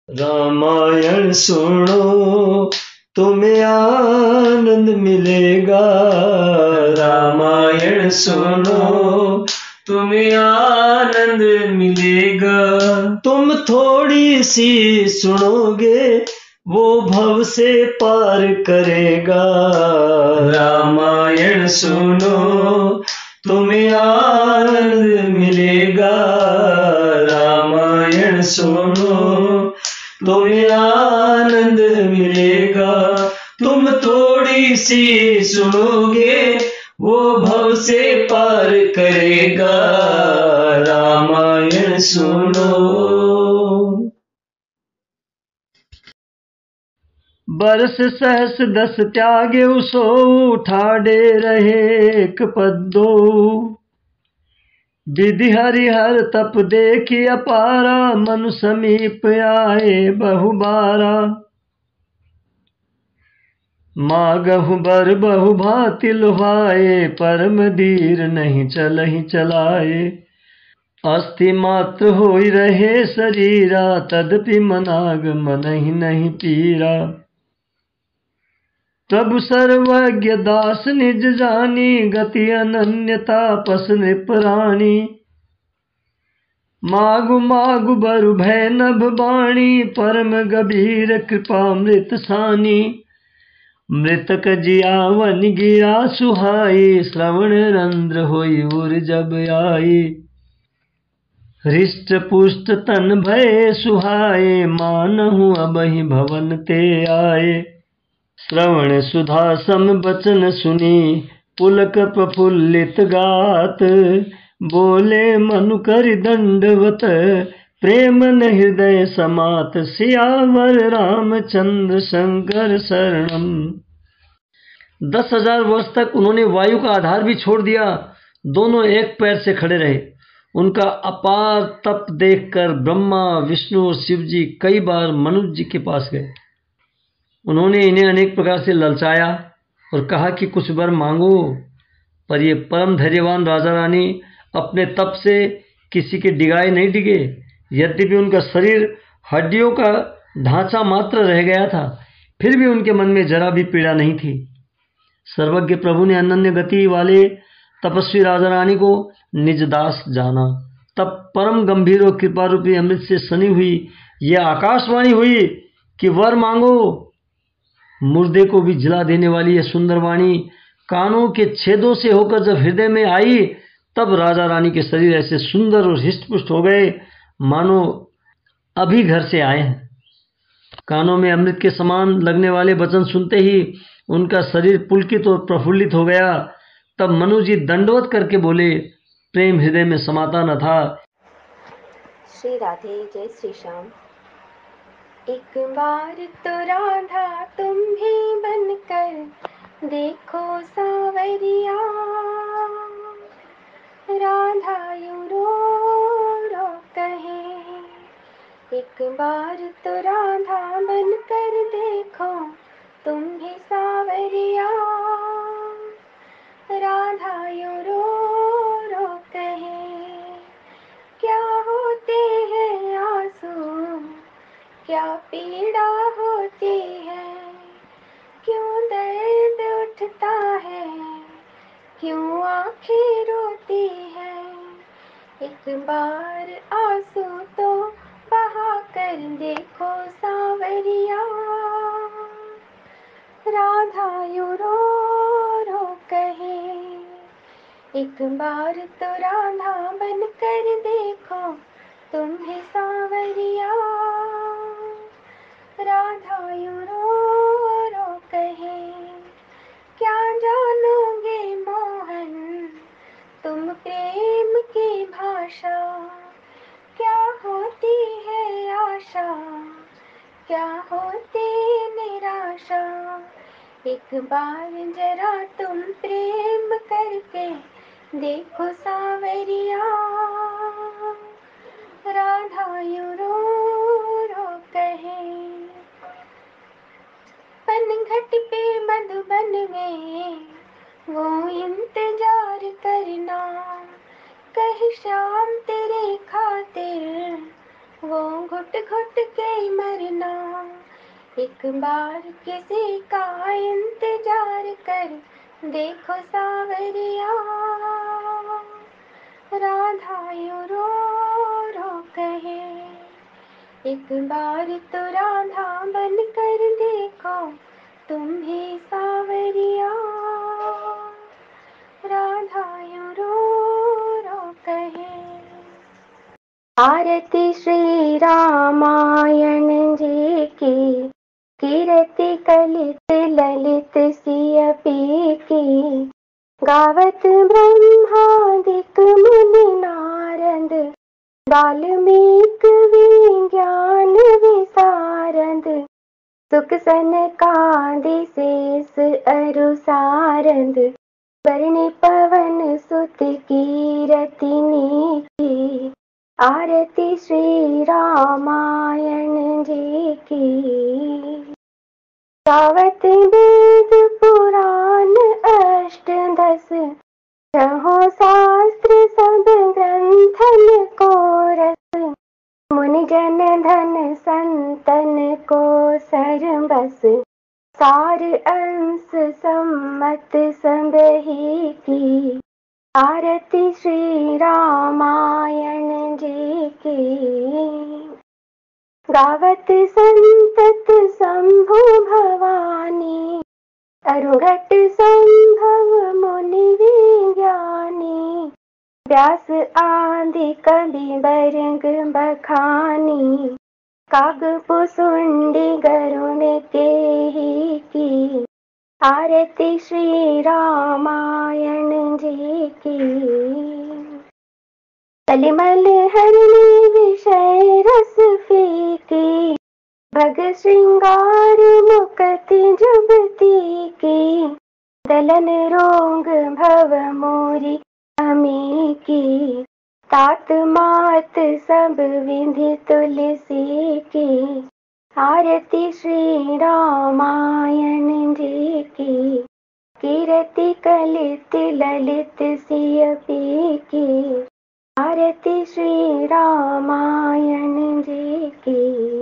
रामायण सुनो तुम्हें आनंद मिलेगा, रामायण सुनो तुम्हें आनंद मिलेगा। तुम थोड़ी सी सुनोगे वो भव से पार करेगा, रामायण सुनो तुम्हें आनंद मिलेगा, रामायण सुनो तुम्हें आनंद मिलेगा। तुम थोड़ी सी सुनोगे वो भव से पार करेगा, रामायण सुनो। बरस सहस दस त्यागे सो ठाडे रहे एक पद्दो, विधि हरिहर तप देखी अपारा, मनु समीप आए बहुबारा। मागहु बर बहु भांति लुभाए, परम धीर नहीं चलहि चलाए। अस्थि मात्र होई रहे शरीरा, तदपि मनाग मनहि नहीं पीरा। प्रभु सर्वज्ञ दास निज जानी, गति अनन्यता पस नृपराणी। मागु मागु बरु भय नभ बाणी, परम गंभीर कृपामृत सानी। मृतक जियावन गिरा सुहाई, श्रवण रंध्र होई उर जब आई। हृष्ट पुष्ट तन भय सुहाए, मानहु अबहि भवन ते आए। श्रवण सुधा सम बचन सुनी, पुलक प्रफुल्लित गात। बोले मनु कर दंडवत, प्रेम न हृदय समात। सियावर रामचंद्र शंकर शरणम। 10,000 वर्ष तक उन्होंने वायु का आधार भी छोड़ दिया, दोनों एक पैर से खड़े रहे। उनका अपार तप देखकर ब्रह्मा विष्णु और शिव जी कई बार मनुष्य जी के पास गए। उन्होंने इन्हें अनेक प्रकार से ललचाया और कहा कि कुछ वर मांगो, पर ये परम धैर्यवान राजा रानी अपने तप से किसी के डिगाए नहीं डिगे। यद्यपि उनका शरीर हड्डियों का ढांचा मात्र रह गया था, फिर भी उनके मन में जरा भी पीड़ा नहीं थी। सर्वज्ञ प्रभु ने अनन्य गति वाले तपस्वी राजा रानी को निज दास जाना। तब परम गंभीर और कृपा रूपी अमृत से सनी हुई यह आकाशवाणी हुई कि वर मांगो। मुर्दे को भी जिला देने वाली यह सुंदर वाणी कानों के छेदों से होकर जब हृदय में आई, तब राजा रानी के शरीर ऐसे सुंदर और हिष्टपुष्ट हो गए मानो अभी घर से आए हैं। कानों में अमृत के समान लगने वाले वचन सुनते ही उनका शरीर पुलकित और प्रफुल्लित हो गया। तब मनु जी दंडवत करके बोले, प्रेम हृदय में समाता न था। श्री राधे जय श्री श्याम। एक बार तो राधा तुम ही बनकर देखो सावरिया, राधा यूं रो रो कहे। एक बार तो राधा बनकर देखो तुम ही सावरिया, राधा यूं रो रो कहे। क्या होते हैं आंसू, क्या पीड़ा होती है, क्यों दर्द उठता है, क्यों आँखें रोती है। एक बार आंसू तो बहा कर देखो सावरिया, राधा यूं रो रो कहे। एक बार तो राधा बनकर देखो तुम ही सावरिया, राधा यूं रो रो कहे। क्या जानोगे मोहन तुम प्रेम की भाषा, क्या होती है आशा, क्या होती निराशा। एक बार जरा तुम प्रेम करके देखो सावरिया, राधा यूं रो रो कहे। पनघट पे मधुबन में वो इंतजार करना, कहीं शाम तेरे खातिर वो घुट घुट के मरना, एक बार किसी का इंतजार कर देखो सावरिया। राधा यूं रो रो कहे, एक बार तो राधा बन कर देखो तुम भी सावरिया। राधा यूं रो रो कहे। आरती श्री रामायण जी की, कीर्ति कलित ललित सिय पी की। गावत ब्रह्मादिक मुनि नारद, वाल्मीकि विज्ञान विशारद। सुख सनकादि शेष अरु सारद, बरनि पवन सुत कीरति नीकी। आरती श्री रामायण जी की। गावत वेद पुराण अष्ट दस, छहों शास्त्र सब ग्रंथन को रस। मुनि जन धन संतन को सरबस, सार अंश सम्मत संबही की। आरती श्री रामायण जी की। गावत संतत शंभु भवानी, अरुघट संभव मुनि विज्ञानी। व्यास आदि कवि बरंग बखानी, कागपुसुंडी गरुण केही की। आरती श्री रामायण जी की। कलिमल हरणी विषय रस फीकी, भग श्रृंगार मुकति जुबती की। दलन रोग भव मोरी अमी की, तात मात सब विधि तुलसी की। आरती श्री रामायण जी की। कीर्ति कलित ललित सिय पी की। आरती श्री रामायण जी की।